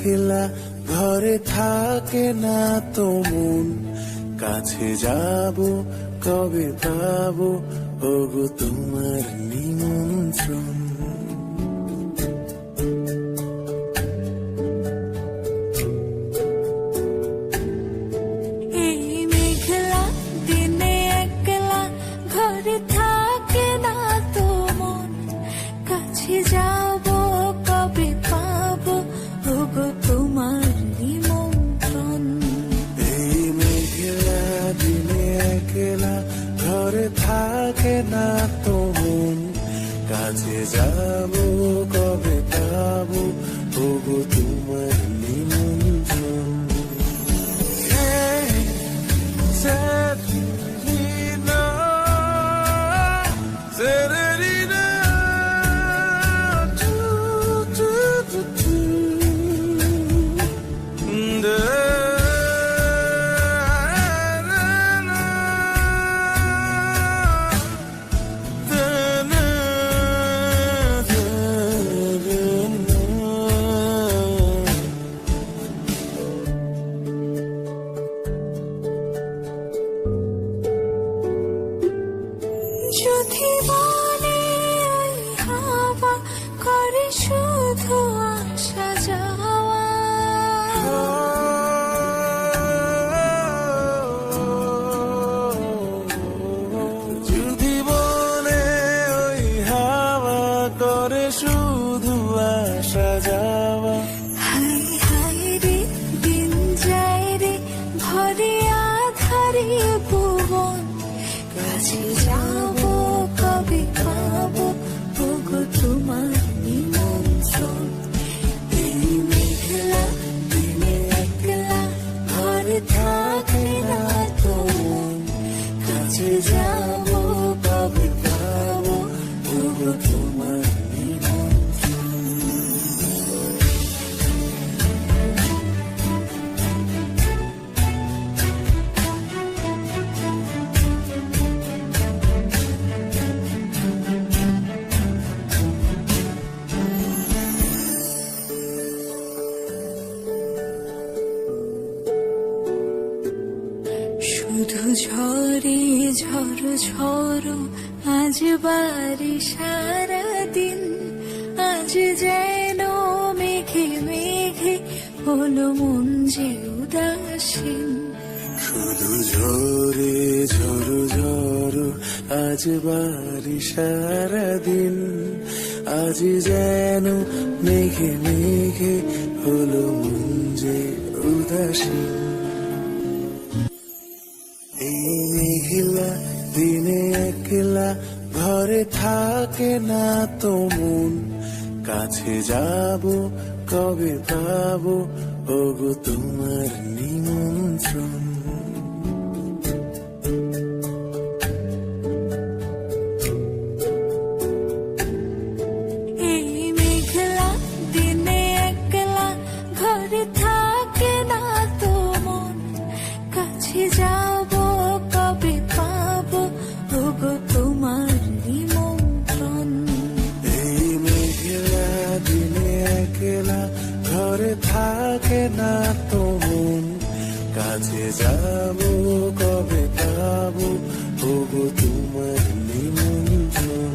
মেঘলা ঘরে থাকে না তো মন, কাছে যাব কবে পাবো ওগো তোমার নিমন্ত্রণ। এই মেঘলা দিনে একলা ঘরে থাকে না তো মন, কাছে যাব কবে পাবো ওগো তোমার নিমন্ত্রণ। এই মেঘলা দিনে একলা ঘরে থাকে না তো মন, কাছে যাব কবে পাবো ওগো তোমার নিমন্ত্রণ। Serena, Serena, do, do, do, do. যদি বলে ওই হাওয়া করে শুধু আসা যাওয়া, যদি বলে ওই হাওয়া করে শুধু আসা যাওয়া, হাই হাই রে দিন যায় রে ভরে আধারে ভুবন, কাছে যাব কবে পাবো ওগো তোমার নিমন্ত্রণ। এই মেঘলা দিনে একলা ঘরে থাকে না তো মন, কাছে যাব কবে পাবো ওগো তোমার নিমন্ত্রণ। শুধু ঝরে ঝড়ো ঝড়ো আজ বাড়ি সারাদিন, আজ যেন মেঘে মেঘে হলো মন যে উদাসীন। শুধু ঝরে ঝড়ো ঝড়ো আজ বাড়ি সারাদিন, আজ যেন মেঘে মেঘে হলো মন যে উদাসীন। এই মেঘলা দিনে একলা ঘরে থাকে না তো মন, কাছে যাব কবে পাবো ওগো তোমার নিমন্ত্রণ। এই মেঘলা দিনে একলা ঘরে থাকে না তো মন, কাছে যাব কবে পাবো ওগো তোমার নিমন্ত্রণ। এই মেঘলা দিনে একলা ঘরে থাকে না তো মন, কাছে যাব কবে পাবো ওগো তোমার নিমন্ত্রণ।